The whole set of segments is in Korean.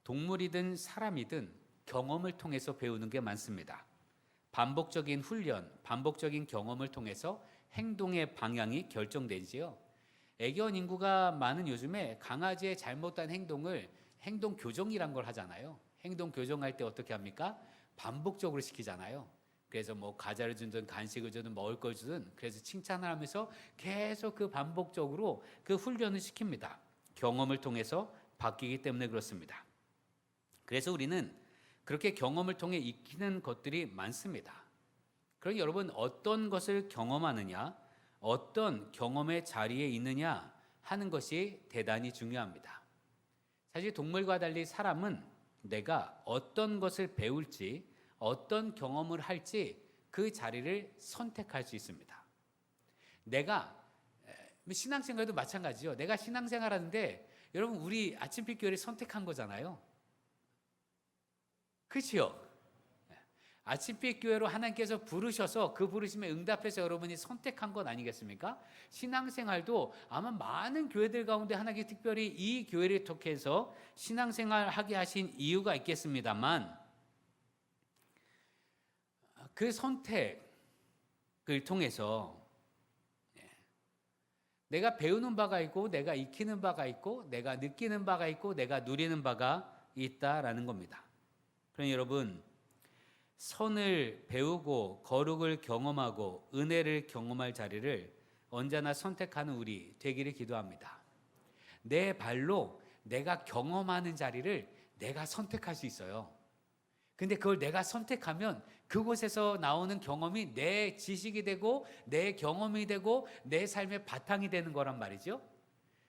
동물이든 사람이든 경험을 통해서 배우는 게 많습니다. 반복적인 훈련, 반복적인 경험을 통해서 행동의 방향이 결정되지요. 애견 인구가 많은 요즘에 강아지의 잘못된 행동을 행동 교정이란 걸 하잖아요. 행동 교정할 때 어떻게 합니까? 반복적으로 시키잖아요. 그래서 뭐 과자를 주든 간식을 주든 먹을 걸 주든 그래서 칭찬을 하면서 계속 그 반복적으로 그 훈련을 시킵니다. 경험을 통해서 바뀌기 때문에 그렇습니다. 그래서 우리는 그렇게 경험을 통해 익히는 것들이 많습니다. 그럼 여러분 어떤 것을 경험하느냐, 어떤 경험의 자리에 있느냐 하는 것이 대단히 중요합니다. 사실 동물과 달리 사람은 내가 어떤 것을 배울지, 어떤 경험을 할지 그 자리를 선택할 수 있습니다. 내가 신앙생활도 마찬가지죠. 내가 신앙생활 하는데 여러분 우리 아침빛 교회를 선택한 거잖아요. 그렇죠? 아침빛 교회로 하나님께서 부르셔서 그 부르심에 응답해서 여러분이 선택한 것 아니겠습니까? 신앙생활도 아마 많은 교회들 가운데 하나님께 특별히 이 교회를 통해서 신앙생활 하게 하신 이유가 있겠습니다만 그 선택을 통해서 내가 배우는 바가 있고 내가 익히는 바가 있고 내가 느끼는 바가 있고 내가 누리는 바가 있다라는 겁니다. 그럼 여러분 선을 배우고 거룩을 경험하고 은혜를 경험할 자리를 언제나 선택하는 우리 되기를 기도합니다. 내 발로 내가 경험하는 자리를 내가 선택할 수 있어요. 근데 그걸 내가 선택하면 그곳에서 나오는 경험이 내 지식이 되고 내 경험이 되고 내 삶의 바탕이 되는 거란 말이죠.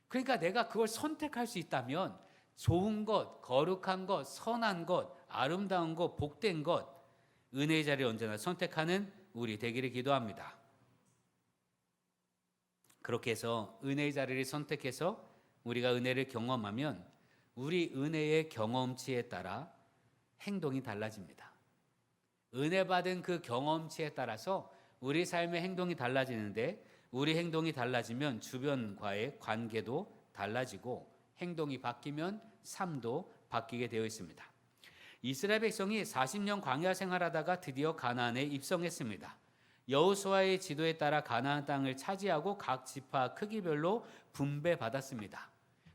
그러니까 내가 그걸 선택할 수 있다면 좋은 것, 거룩한 것, 선한 것, 아름다운 것, 복된 것, 은혜의 자리를 언제나 선택하는 우리 되기를 기도합니다. 그렇게 해서 은혜의 자리를 선택해서 우리가 은혜를 경험하면 우리 은혜의 경험치에 따라 행동이 달라집니다. 은혜 받은 그 경험치에 따라서 우리 삶의 행동이 달라지는데 우리 행동이 달라지면 주변과의 관계도 달라지고 행동이 바뀌면 삶도 바뀌게 되어 있습니다. 이스라엘 백성이 40년 광야 생활하다가 드디어 가나안에 입성했습니다. 여호수아의 지도에 따라 가나안 땅을 차지하고 각 지파 크기별로 분배받았습니다.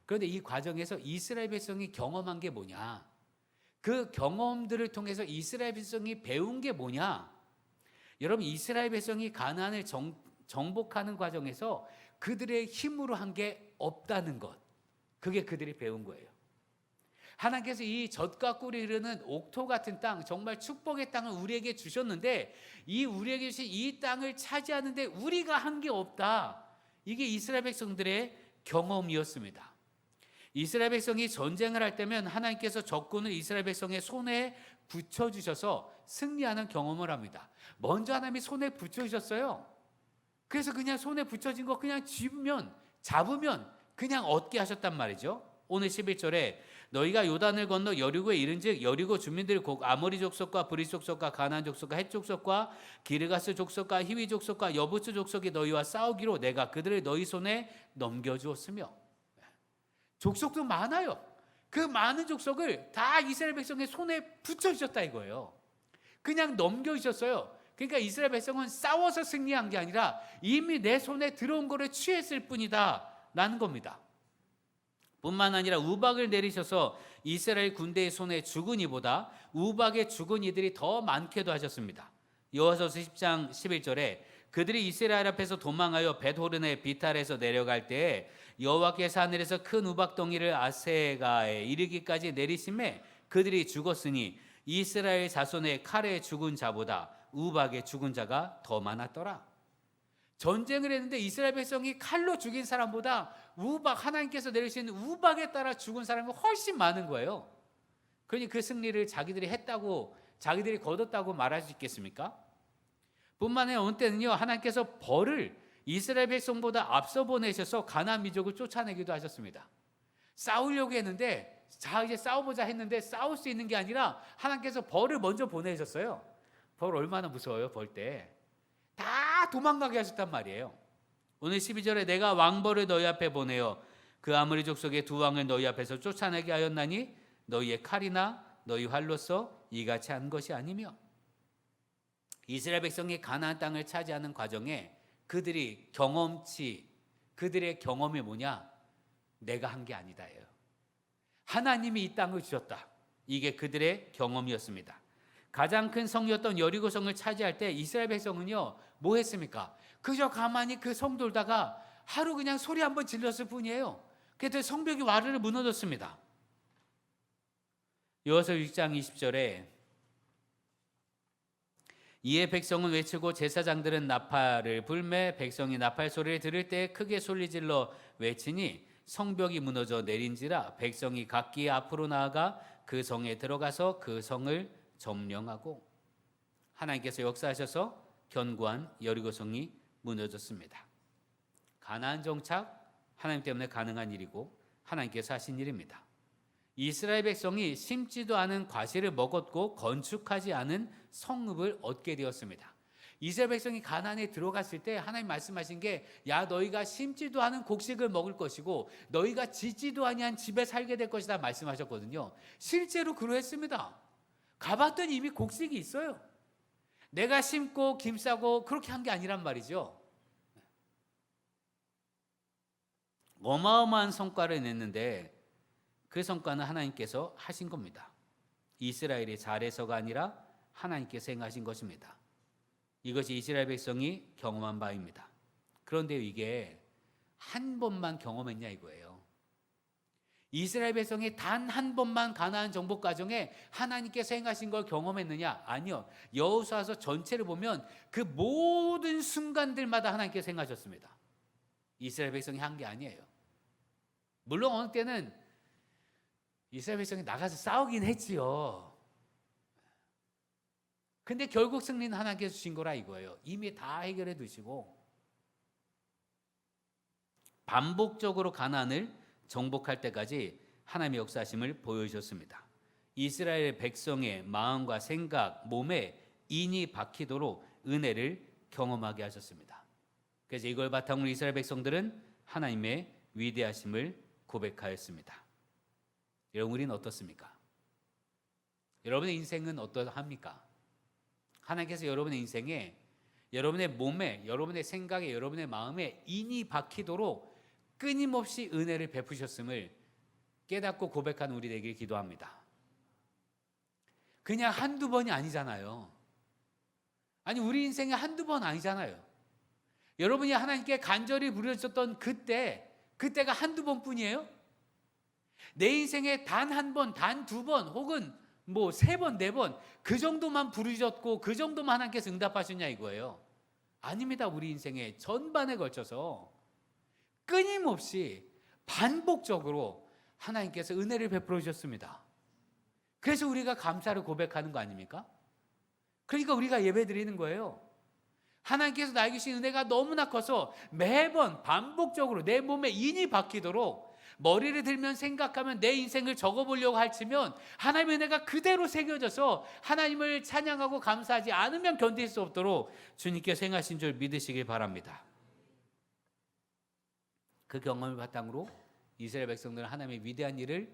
그런데 이 과정에서 이스라엘 백성이 경험한 게 뭐냐? 그 경험들을 통해서 이스라엘 백성이 배운 게 뭐냐? 여러분 이스라엘 백성이 가나안을 정복하는 과정에서 그들의 힘으로 한 게 없다는 것. 그게 그들이 배운 거예요. 하나님께서 이 젖과 꿀이 흐르는 옥토 같은 땅, 정말 축복의 땅을 우리에게 주셨는데 이 우리에게 주신 이 땅을 차지하는데 우리가 한 게 없다. 이게 이스라엘 백성들의 경험이었습니다. 이스라엘 백성이 전쟁을 할 때면 하나님께서 적군을 이스라엘 백성의 손에 붙여주셔서 승리하는 경험을 합니다. 먼저 하나님이 손에 붙여주셨어요. 그래서 그냥 손에 붙여진 거 그냥 잡으면 그냥 얻게 하셨단 말이죠. 오늘 11절에 너희가 요단을 건너 여리고에 이른즉 여리고 주민들이 곧 아모리 족속과 브리 족속과 가나안 족속과 헷 족속과 기르가스 족속과 히위 족속과 여부스 족속이 너희와 싸우기로 내가 그들을 너희 손에 넘겨주었으며 족속도 많아요. 그 많은 족속을 다 이스라엘 백성의 손에 붙여주셨다 이거예요. 그냥 넘겨주셨어요. 그러니까 이스라엘 백성은 싸워서 승리한 게 아니라 이미 내 손에 들어온 거를 취했을 뿐이다 라는 겁니다. 뿐만 아니라 우박을 내리셔서 이스라엘 군대의 손에 죽은 이보다 우박에 죽은 이들이 더 많게도 하셨습니다. 여호와서 10장 11절에 그들이 이스라엘 앞에서 도망하여 벳호른의 비탈에서 내려갈 때에 여호와께서 하늘에서 큰 우박덩이를 아세가에 이르기까지 내리심에 그들이 죽었으니 이스라엘 자손의 칼에 죽은 자보다 우박에 죽은 자가 더 많았더라. 전쟁을 했는데 이스라엘 백성이 칼로 죽인 사람보다 우박, 하나님께서 내리신 우박에 따라 죽은 사람이 훨씬 많은 거예요. 그러니 그 승리를 자기들이 했다고, 자기들이 거뒀다고 말할 수 있겠습니까? 뿐만 아니라 어느 때는요, 하나님께서 벌을 이스라엘 백성보다 앞서 보내셔서 가나안 민족을 쫓아내기도 하셨습니다. 싸우려고 했는데, 자 이제 싸워보자 했는데 싸울 수 있는 게 아니라 하나님께서 벌을 먼저 보내셨어요. 벌 얼마나 무서워요, 벌 때. 다 도망가게 하셨단 말이에요. 오늘 12절에 내가 왕벌을 너희 앞에 보내어 그 아모리 족속의 두 왕을 너희 앞에서 쫓아내게 하였나니 너희의 칼이나 너희 활로서 이같이 한 것이 아니며 이스라엘 백성이 가나안 땅을 차지하는 과정에 그들의 경험이 뭐냐? 내가 한 게 아니다예요. 하나님이 이 땅을 주셨다. 이게 그들의 경험이었습니다. 가장 큰 성이었던 여리고성을 차지할 때 이스라엘 백성은요, 뭐 했습니까? 그저 가만히 그 성 돌다가 하루 그냥 소리 한번 질렀을 뿐이에요. 그때 성벽이 와르르 무너졌습니다. 여호수아 6장 20절에 이에 백성은 외치고 제사장들은 나팔을 불매 백성이 나팔 소리를 들을 때 크게 소리질러 외치니 성벽이 무너져 내린지라 백성이 각기 앞으로 나아가 그 성에 들어가서 그 성을 점령하고 하나님께서 역사하셔서 견고한 여리고성이 무너졌습니다. 가나안 정착 하나님 때문에 가능한 일이고 하나님께서 하신 일입니다. 이스라엘 백성이 심지도 않은 과실을 먹었고 건축하지 않은 성읍을 얻게 되었습니다. 이스라엘 백성이 가나안에 들어갔을 때 하나님 말씀하신 게 야 너희가 심지도 않은 곡식을 먹을 것이고 너희가 짓지도 아니한 집에 살게 될 것이다 말씀하셨거든요. 실제로 그러했습니다. 가봤더니 이미 곡식이 있어요. 내가 심고 김 싸고 그렇게 한 게 아니란 말이죠. 어마어마한 성과를 냈는데 그 성과는 하나님께서 하신 겁니다. 이스라엘이 잘해서가 아니라 하나님께서 행하신 것입니다. 이것이 이스라엘 백성이 경험한 바입니다. 그런데 이게 한 번만 경험했냐 이거예요. 이스라엘 백성이 단 한 번만 가나안 정복 과정에 하나님께서 행하신 걸 경험했느냐? 아니요. 여호수아서 전체를 보면 그 모든 순간들마다 하나님께서 행하셨습니다. 이스라엘 백성이 한 게 아니에요. 물론 어느 때는 이스라엘 백성이 나가서 싸우긴 했지요. 근데 결국 승리는 하나님께서 주신 거라 이거예요. 이미 다 해결해 두시고 반복적으로 가나안을 정복할 때까지 하나님의 역사하심을 보여주셨습니다. 이스라엘 백성의 마음과 생각, 몸에 인이 박히도록 은혜를 경험하게 하셨습니다. 그래서 이걸 바탕으로 이스라엘 백성들은 하나님의 위대하심을 고백하였습니다. 여러분 우리는 어떻습니까? 여러분의 인생은 어떠합니까? 하나님께서 여러분의 인생에 여러분의 몸에 여러분의 생각에 여러분의 마음에 인이 박히도록 끊임없이 은혜를 베푸셨음을 깨닫고 고백하는 우리 되길 기도합니다. 그냥 한두 번이 아니잖아요. 아니 우리 인생에 한두 번 아니잖아요. 여러분이 하나님께 간절히 부르셨던 그때가 한두 번뿐이에요? 내 인생에 단 한 번, 단 두 번, 혹은 뭐 세 번, 네 번 그 정도만 부르셨고 그 정도만 하나님께서 응답하셨냐 이거예요. 아닙니다. 우리 인생의 전반에 걸쳐서 끊임없이 반복적으로 하나님께서 은혜를 베풀어 주셨습니다. 그래서 우리가 감사를 고백하는 거 아닙니까? 그러니까 우리가 예배 드리는 거예요. 하나님께서 나에게 주신 은혜가 너무나 커서 매번 반복적으로 내 몸에 인이 박히도록 머리를 들면 생각하면 내 인생을 적어보려고 할지면 하나님의 은혜가 그대로 새겨져서 하나님을 찬양하고 감사하지 않으면 견딜 수 없도록 주님께서 행하신 줄 믿으시길 바랍니다. 그 경험을 바탕으로 이스라엘 백성들은 하나님의 위대한 일을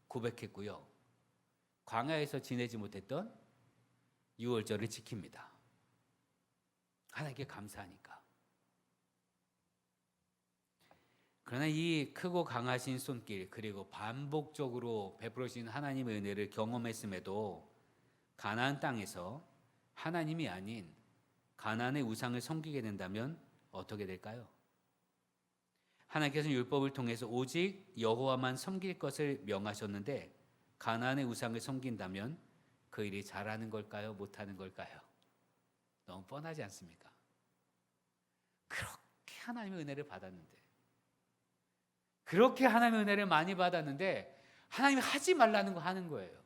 고백했고요. 광야에서 지내지 못했던 유월절을 지킵니다. 하나님께 감사하니까. 그러나 이 크고 강하신 손길 그리고 반복적으로 베풀어 주신 하나님의 은혜를 경험했음에도 가나안 땅에서 하나님이 아닌 가나안의 우상을 섬기게 된다면 어떻게 될까요? 하나님께서는 율법을 통해서 오직 여호와만 섬길 것을 명하셨는데 가나안의 우상을 섬긴다면 그 일이 잘하는 걸까요? 못하는 걸까요? 너무 뻔하지 않습니까? 그렇게 하나님의 은혜를 받았는데 그렇게 하나님의 은혜를 많이 받았는데 하나님이 하지 말라는 거 하는 거예요.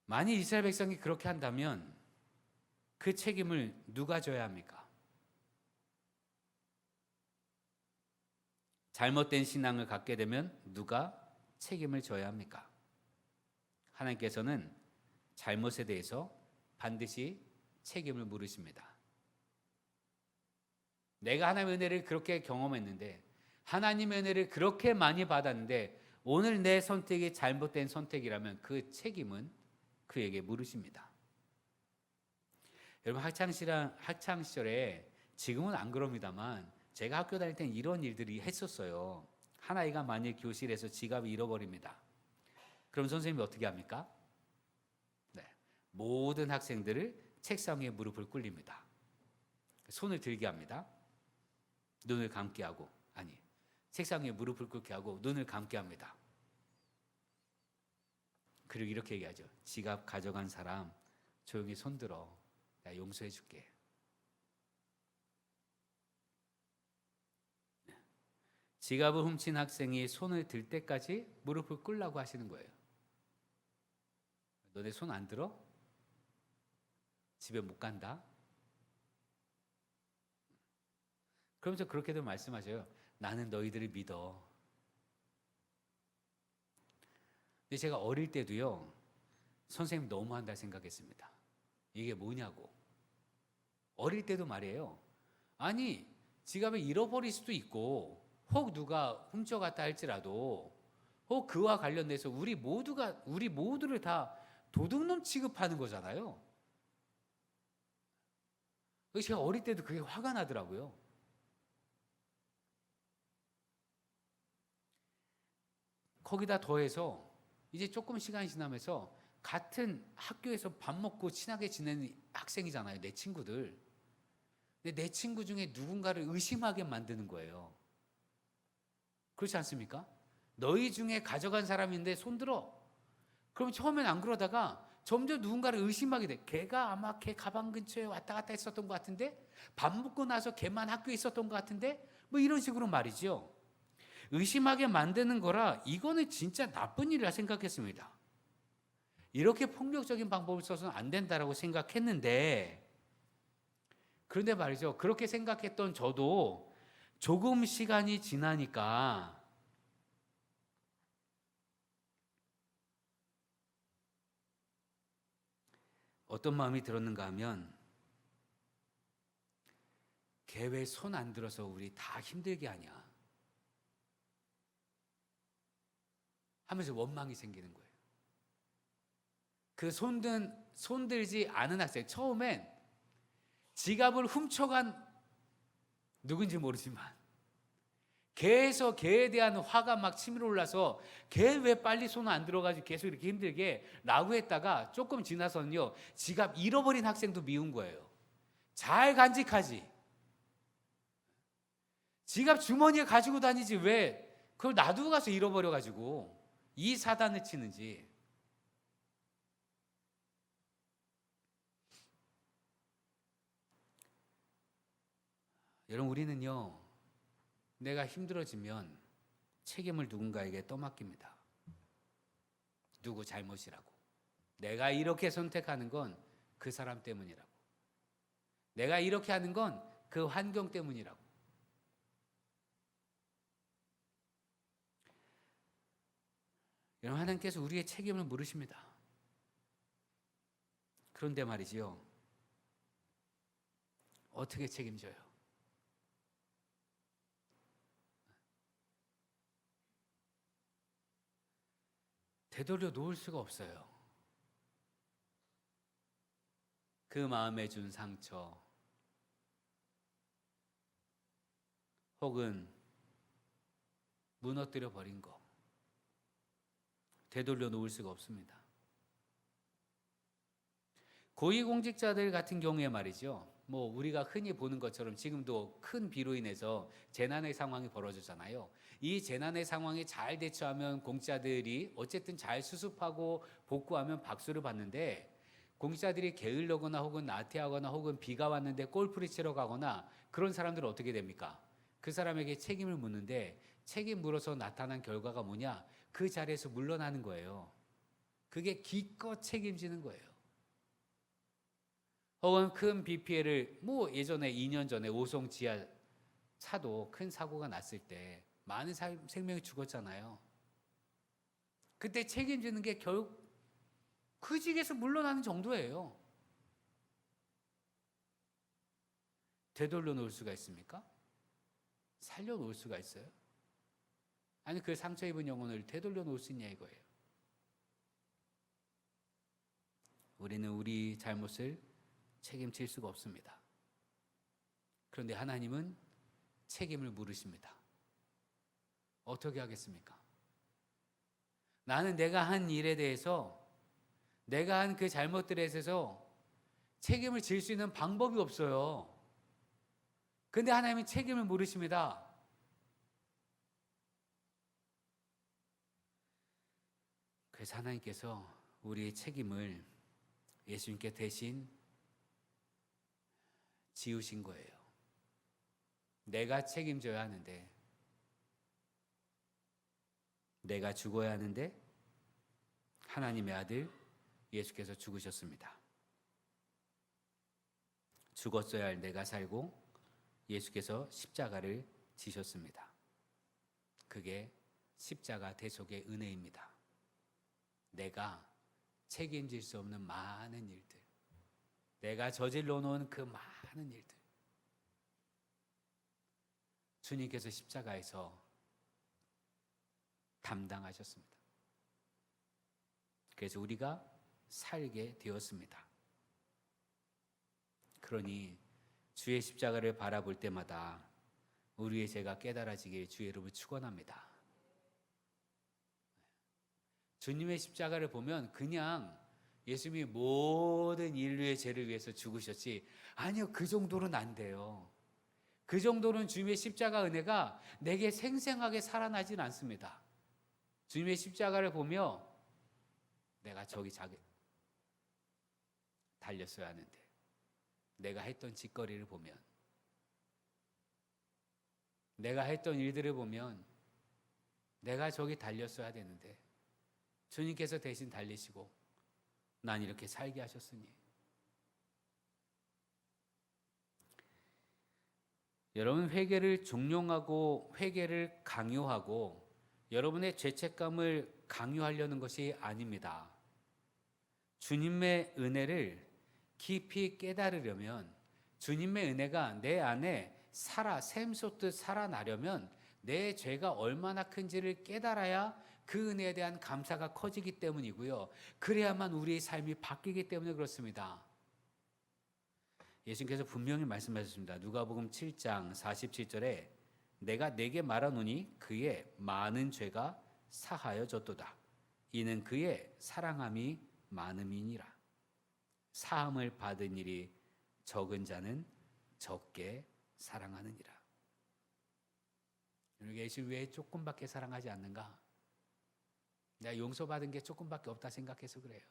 만약 이스라엘 백성이 그렇게 한다면 그 책임을 누가 져야 합니까? 잘못된 신앙을 갖게 되면 누가 책임을 져야 합니까? 하나님께서는 잘못에 대해서 반드시 책임을 물으십니다. 내가 하나님의 은혜를 그렇게 경험했는데 하나님의 은혜를 그렇게 많이 받았는데 오늘 내 선택이 잘못된 선택이라면 그 책임은 그에게 물으십니다. 여러분 학창 시절에 지금은 안 그럽니다만 제가 학교 다닐 땐 이런 일들이 했었어요. 한 아이가 만일 교실에서 지갑을 잃어버립니다. 그럼 선생님이 어떻게 합니까? 네, 모든 학생들을 책상 위에 무릎을 꿇립니다. 손을 들게 합니다. 눈을 감게 하고, 아니, 책상 위에 무릎을 꿇게 하고 눈을 감게 합니다. 그리고 이렇게 얘기하죠. 지갑 가져간 사람 조용히 손들어. 내가 용서해 줄게. 지갑을 훔친 학생이 손을 들 때까지 무릎을 꿇으라고 하시는 거예요. 너네 손 안 들어? 집에 못 간다. 그러면서 그렇게도 말씀하셔요. 나는 너희들을 믿어. 근데 제가 어릴 때도요, 선생님 너무한다 생각했습니다. 이게 뭐냐고. 어릴 때도 말이에요. 아니, 지갑을 잃어버릴 수도 있고, 혹 누가 훔쳐갔다 할지라도, 혹 그와 관련돼서 우리 모두를 다 도둑놈 취급하는 거잖아요. 제가 어릴 때도 그게 화가 나더라고요. 거기다 더해서 이제 조금 시간이 지나면서 같은 학교에서 밥 먹고 친하게 지내는 학생이잖아요. 내 친구들. 근데 내 친구 중에 누군가를 의심하게 만드는 거예요. 그렇지 않습니까? 너희 중에 가져간 사람인데 손들어. 그럼 처음엔 안 그러다가 점점 누군가를 의심하게 돼. 걔가 아마 걔 가방 근처에 왔다 갔다 했었던 것 같은데, 밥 먹고 나서 걔만 학교에 있었던 것 같은데, 뭐 이런 식으로 말이죠. 의심하게 만드는 거라 이거는 진짜 나쁜 일이라 생각했습니다. 이렇게 폭력적인 방법을 써서는 안 된다라고 생각했는데, 그런데 말이죠. 그렇게 생각했던 저도 조금 시간이 지나니까 어떤 마음이 들었는가 하면, 걔 왜 손 안 들어서 우리 다 힘들게 하냐 하면서 원망이 생기는 거예요. 그 손들지 않은 학생, 처음엔 지갑을 훔쳐간 누군지 모르지만 걔에서 걔에 대한 화가 막 치밀어 올라서 걔 왜 빨리 손 안 들어가지고 계속 이렇게 힘들게 라고 했다가 조금 지나서는요, 지갑 잃어버린 학생도 미운 거예요. 잘 간직하지. 지갑 주머니에 가지고 다니지 왜 그걸 놔두고 가서 잃어버려가지고 이 사단을 치는지. 여러분, 우리는요, 내가 힘들어지면 책임을 누군가에게 떠맡깁니다. 누구 잘못이라고. 내가 이렇게 선택하는 건 그 사람 때문이라고. 내가 이렇게 하는 건 그 환경 때문이라고. 여러분, 하나님께서 우리의 책임을 물으십니다. 그런데 말이지요, 어떻게 책임져요? 되돌려 놓을 수가 없어요. 그 마음에 준 상처, 혹은 무너뜨려 버린 거, 되돌려 놓을 수가 없습니다. 고위공직자들 같은 경우에 말이죠, 뭐 우리가 흔히 보는 것처럼 지금도 큰 비로 인해서 재난의 상황이 벌어졌잖아요. 이 재난의 상황에 잘 대처하면 공직자들이 어쨌든 잘 수습하고 복구하면 박수를 받는데, 공직자들이 게을르거나 혹은 나태하거나 혹은 비가 왔는데 골프를 치러 가거나 그런 사람들은 어떻게 됩니까? 그 사람에게 책임을 묻는데, 책임 물어서 나타난 결과가 뭐냐? 그 자리에서 물러나는 거예요. 그게 기껏 책임지는 거예요. 혹은 큰 비 피해를, 뭐 예전에 2년 전에 오송 지하 차도 큰 사고가 났을 때 많은 생명이 죽었잖아요. 그때 책임지는 게 결국 그 직에서 물러나는 정도예요. 되돌려 놓을 수가 있습니까? 살려 놓을 수가 있어요? 아니 그 상처 입은 영혼을 되돌려 놓을 수 있냐 이거예요. 우리는 우리 잘못을 책임질 수가 없습니다. 그런데 하나님은 책임을 물으십니다. 어떻게 하겠습니까? 나는 내가 한 일에 대해서, 내가 한 그 잘못들에 대해서 책임을 질 수 있는 방법이 없어요. 근데 하나님은 책임을 물으십니다. 그래서 하나님께서 우리의 책임을 예수님께 대신 지우신 거예요. 내가 책임져야 하는데, 내가 죽어야 하는데 하나님의 아들 예수께서 죽으셨습니다. 죽었어야 할 내가 살고 예수께서 십자가를 지셨습니다. 그게 십자가 대속의 은혜입니다. 내가 책임질 수 없는 많은 일들, 내가 저질러 놓은 그 많은 일들, 주님께서 십자가에서 담당하셨습니다. 그래서 우리가 살게 되었습니다. 그러니 주의 십자가를 바라볼 때마다 우리의 죄가 깨달아지길 주의 이름을 축원합니다. 주님의 십자가를 보면 그냥 예수님이 모든 인류의 죄를 위해서 죽으셨지, 아니요, 그 정도는 안 돼요. 그 정도는 주님의 십자가 은혜가 내게 생생하게 살아나진 않습니다. 주님의 십자가를 보며 내가 저기 달렸어야 하는데, 내가 했던 짓거리를 보면, 내가 했던 일들을 보면 내가 저기 달렸어야 되는데 주님께서 대신 달리시고 난 이렇게 살게 하셨으니. 여러분, 회개를 종용하고 회개를 강요하고 여러분의 죄책감을 강요하려는 것이 아닙니다. 주님의 은혜를 깊이 깨달으려면, 주님의 은혜가 내 안에 샘솟듯 살아나려면 내 죄가 얼마나 큰지를 깨달아야 그 은혜에 대한 감사가 커지기 때문이고요. 그래야만 우리의 삶이 바뀌기 때문에 그렇습니다. 예수님께서 분명히 말씀하셨습니다. 누가복음 7장 47절에 내가 내게 말하노니 그의 많은 죄가 사하여졌도다. 이는 그의 사랑함이 많음이니라. 사함을 받은 일이 적은 자는 적게 사랑하느니라. 우리가 예수를 왜 조금밖에 사랑하지 않는가? 내가 용서받은 게 조금밖에 없다 생각해서 그래요.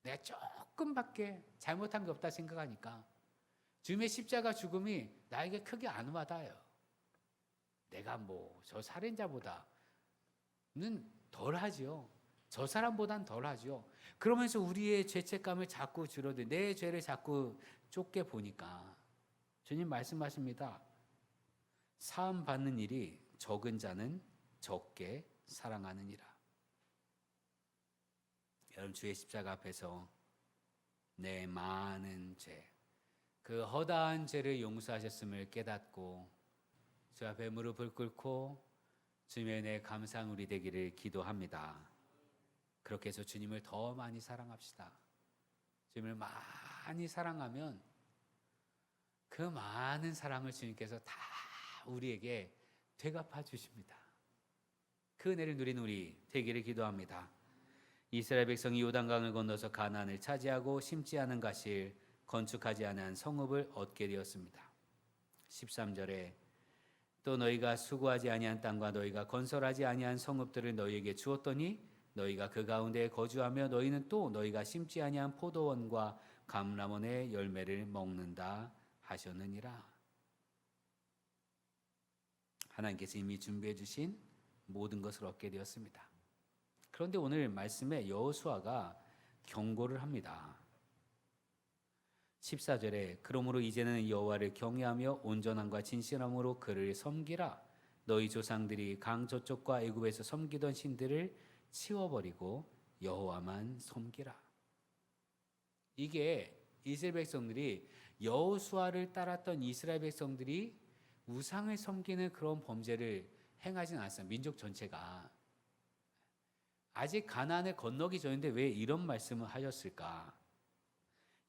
내가 조금밖에 잘못한 게 없다 생각하니까 주님의 십자가 죽음이 나에게 크게 안 와닿아요. 내가 저 살인자보다는 덜하지요. 저 사람보단 덜하죠. 그러면서 우리의 죄책감을 자꾸 줄어들, 내 죄를 자꾸 좁게 보니까 주님 말씀하십니다. 사함 받는 일이 적은 자는 적게 사랑하느니라. 여러분, 주의 십자가 앞에서 내 많은 죄, 그 허다한 죄를 용서하셨음을 깨닫고 주 앞에 무릎을 꿇고 주님의 은혜에 감사한 우리 되기를 기도합니다. 그렇게 해서 주님을 더 많이 사랑합시다. 주님을 많이 사랑하면 그 많은 사랑을 주님께서 다 우리에게 되갚아 주십니다. 그 은혜를 누리는 우리 되기를 기도합니다. 이스라엘 백성이 요단강을 건너서 가나안을 차지하고 심지 않은 가실, 건축하지 않은 성읍을 얻게 되었습니다. 13절에 또 너희가 수고하지 아니한 땅과 너희가 건설하지 아니한 성읍들을 너희에게 주었더니 너희가 그 가운데 거주하며 너희는 또 너희가 심지 아니한 포도원과 감람원의 열매를 먹는다 하셨느니라. 하나님께서 이미 준비해 주신 모든 것을 얻게 되었습니다. 그런데 오늘 말씀에 여호수아가 경고를 합니다. 14절에 그러므로 이제는 여호와를 경외하며 온전함과 진실함으로 그를 섬기라. 너희 조상들이 강 저쪽과 애굽에서 섬기던 신들을 치워버리고 여호와만 섬기라. 이게 이스라엘 백성들이, 여호수아를 따랐던 이스라엘 백성들이 우상을 섬기는 그런 범죄를 행하진 않았어요. 민족 전체가. 아직 가나안을 건너기 전인데 왜 이런 말씀을 하셨을까?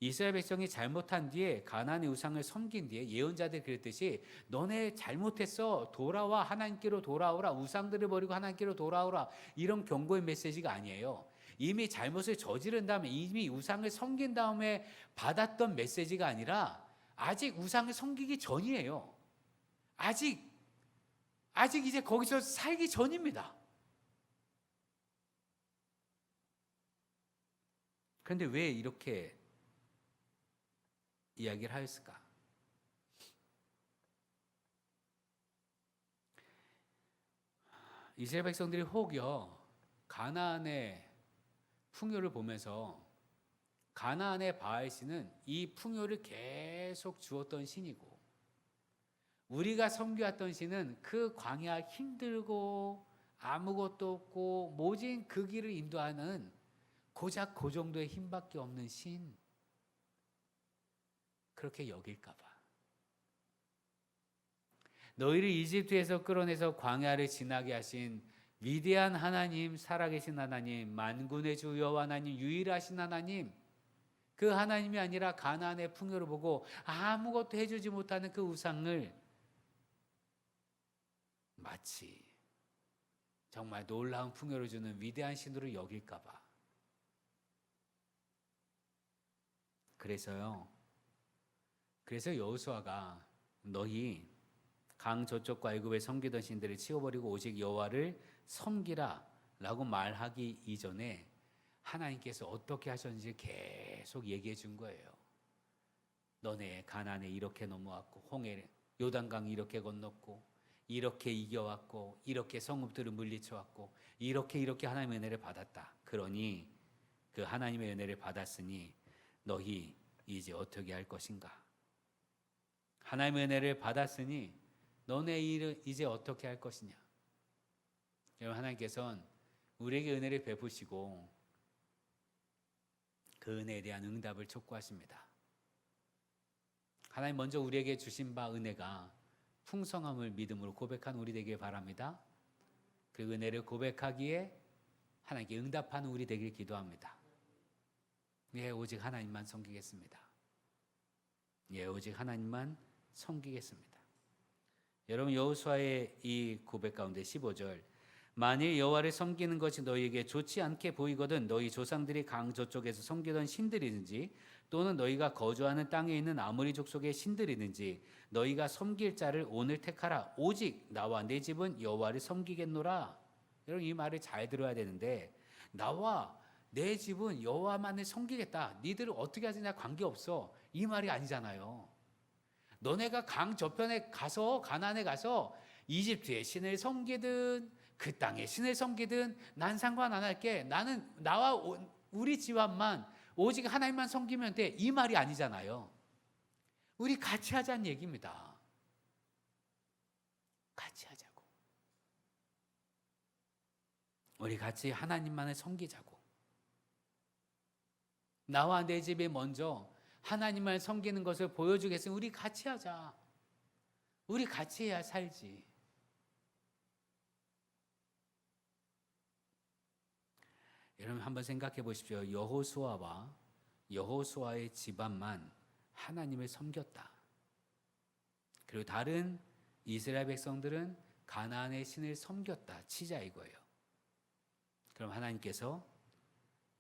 이스라엘 백성이 잘못한 뒤에 가나안의 우상을 섬긴 뒤에 예언자들이 그랬듯이 너네 잘못했어. 돌아와. 하나님께로 돌아오라. 우상들을 버리고 하나님께로 돌아오라. 이런 경고의 메시지가 아니에요. 이미 잘못을 저지른 다음에 이미 우상을 섬긴 다음에 받았던 메시지가 아니라 아직 우상을 섬기기 전이에요. 아직 이제 거기서 살기 전입니다. 그런데 왜 이렇게 이야기를 하였을까? 이스라엘 백성들이 혹여 가나안의 풍요를 보면서 가나안의 바알 신은 이 풍요를 계속 주었던 신이고 우리가 섬겨왔던 신은 그 광야 힘들고 아무것도 없고 모진 그 길을 인도하는 고작 그 정도의 힘밖에 없는 신, 그렇게 여길까 봐. 너희를 이집트에서 끌어내서 광야를 지나게 하신 위대한 하나님, 살아계신 하나님, 만군의 주 여호와 하나님, 유일하신 하나님, 그 하나님이 아니라 가나안의 풍요를 보고 아무것도 해주지 못하는 그 우상을 마치 정말 놀라운 풍요를 주는 위대한 신으로 여길까 봐. 그래서 여호수아가 너희 강 저쪽과 애굽에 섬기던 신들을 치워버리고 오직 여호와를 섬기라 라고 말하기 이전에 하나님께서 어떻게 하셨는지 계속 얘기해 준 거예요. 너네 가나안에 이렇게 넘어왔고 홍해 요단강 이렇게 건넜고 이렇게 이겨왔고 이렇게 성읍들을 물리쳐왔고 이렇게 하나님의 은혜를 받았다. 그러니 그 하나님의 은혜를 받았으니 너희 이제 어떻게 할 것인가? 하나님의 은혜를 받았으니 너네 일을 이제 어떻게 할 것이냐? 여러분, 하나님께서는 우리에게 은혜를 베푸시고 그 은혜에 대한 응답을 촉구하십니다. 하나님 먼저 우리에게 주신 바 은혜가 풍성함을 믿음으로 고백하는 우리 되길 바랍니다. 그 은혜를 고백하기에 하나님께 응답하는 우리 되길 기도합니다. 예, 오직 하나님만 섬기겠습니다. 예, 오직 하나님만 섬기겠습니다. 여러분, 여호수아의 이 고백 가운데 15절, 만일 여호와를 섬기는 것이 너희에게 좋지 않게 보이거든 너희 조상들이 강 저쪽에서 섬기던 신들이든지 또는 너희가 거주하는 땅에 있는 아모리 족속의 신들이든지 너희가 섬길 자를 오늘 택하라. 오직 나와 내 집은 여호와를 섬기겠노라. 여러분, 이 말을 잘 들어야 되는데, 나와 내 집은 여호와만을 섬기겠다. 니들은 어떻게 하느냐 관계없어. 이 말이 아니잖아요. 너네가 강 저편에 가서 가나안에 가서 이집트의 신을 섬기든 그 땅의 신을 섬기든 난 상관 안 할게. 나는 나와 우리 집안만 오직 하나님만 섬기면 돼. 이 말이 아니잖아요. 우리 같이 하자는 얘기입니다. 같이 하자고. 우리 같이 하나님만을 섬기자고. 나와 내 집에 먼저 하나님을 섬기는 것을 보여주겠으니 우리 같이 하자. 우리 같이 해야 살지. 여러분, 한번 생각해 보십시오. 여호수아의 집안만 하나님을 섬겼다. 그리고 다른 이스라엘 백성들은 가나안의 신을 섬겼다. 치자 이거예요. 그럼 하나님께서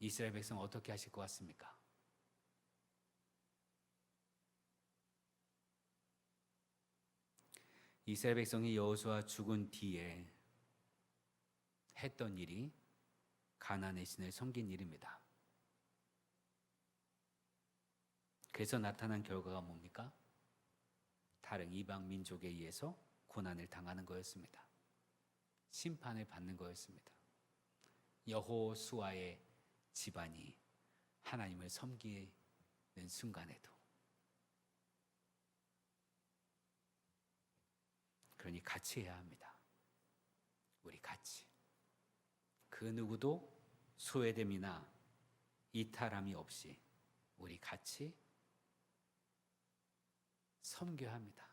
이스라엘 백성 어떻게 하실 것 같습니까? 이스라엘 백성이 여호수아 죽은 뒤에 했던 일이 가나안의 신을 섬긴 일입니다. 그래서 나타난 결과가 뭡니까? 다른 이방 민족에 의해서 고난을 당하는 거였습니다. 심판을 받는 거였습니다. 여호수아의 집안이 하나님을 섬기는 순간에도. 그러니 같이 해야 합니다. 우리 같이. 그 누구도 소외됨이나 이탈함이 없이 우리 같이 섬겨야 합니다.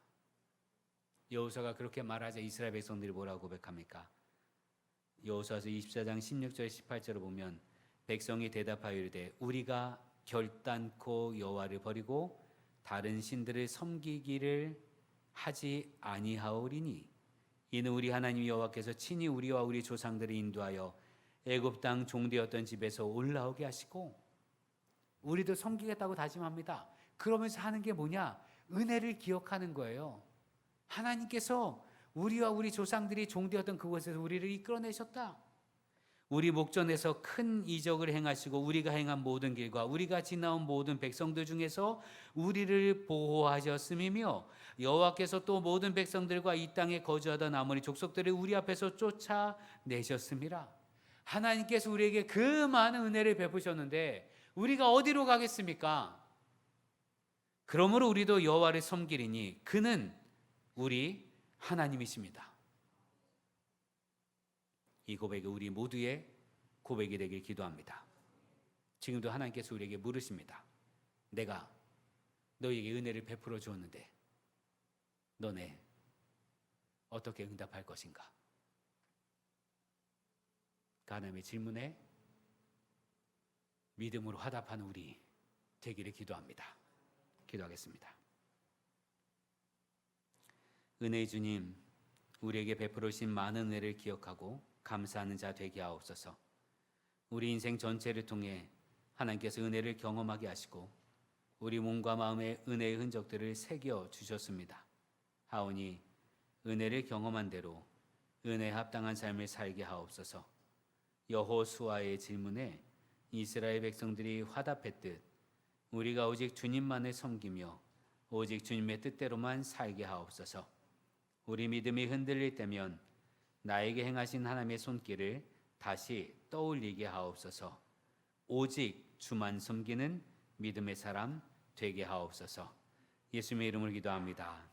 여호수아가 그렇게 말하자 이스라엘 백성들이 뭐라고 고백합니까? 여호수아서 24장 16절 18절을 보면 백성이 대답하여 이르되 우리가 결단코 여호와를 버리고 다른 신들을 섬기기를 하지 아니하오리니 이는 우리 하나님 여호와께서 친히 우리와 우리 조상들을 인도하여 애굽 땅 종되었던 집에서 올라오게 하시고 우리도 섬기겠다고 다짐합니다. 그러면서 하는 게 뭐냐? 은혜를 기억하는 거예요. 하나님께서 우리와 우리 조상들이 종되었던 그곳에서 우리를 이끌어내셨다. 우리 목전에서 큰 이적을 행하시고 우리가 행한 모든 길과 우리가 지나온 모든 백성들 중에서 우리를 보호하셨음이며 여호와께서 또 모든 백성들과 이 땅에 거주하던 아모리 족속들을 우리 앞에서 쫓아내셨음이라. 하나님께서 우리에게 그 많은 은혜를 베푸셨는데 우리가 어디로 가겠습니까? 그러므로 우리도 여호와를 섬기리니 그는 우리 하나님이십니다. 이 고백이 우리 모두의 고백이 되길 기도합니다. 지금도 하나님께서 우리에게 물으십니다. 내가 너에게 은혜를 베풀어 주었는데 너네 어떻게 응답할 것인가? 그 하나님의 질문에 믿음으로 화답하는 우리 되기를 기도합니다. 기도하겠습니다. 은혜의 주님, 우리에게 베풀어 주신 많은 은혜를 기억하고 감사하는 자 되게 하옵소서. 우리 인생 전체를 통해 하나님께서 은혜를 경험하게 하시고 우리 몸과 마음에 은혜의 흔적들을 새겨 주셨습니다. 하오니 은혜를 경험한 대로 은혜에 합당한 삶을 살게 하옵소서. 여호수아의 질문에 이스라엘 백성들이 화답했듯 우리가 오직 주님만을 섬기며 오직 주님의 뜻대로만 살게 하옵소서. 우리 믿음이 흔들릴 때면 나에게 행하신 하나님의 손길을 다시 떠올리게 하옵소서. 오직 주만 섬기는 믿음의 사람 되게 하옵소서. 예수님의 이름으로 기도합니다.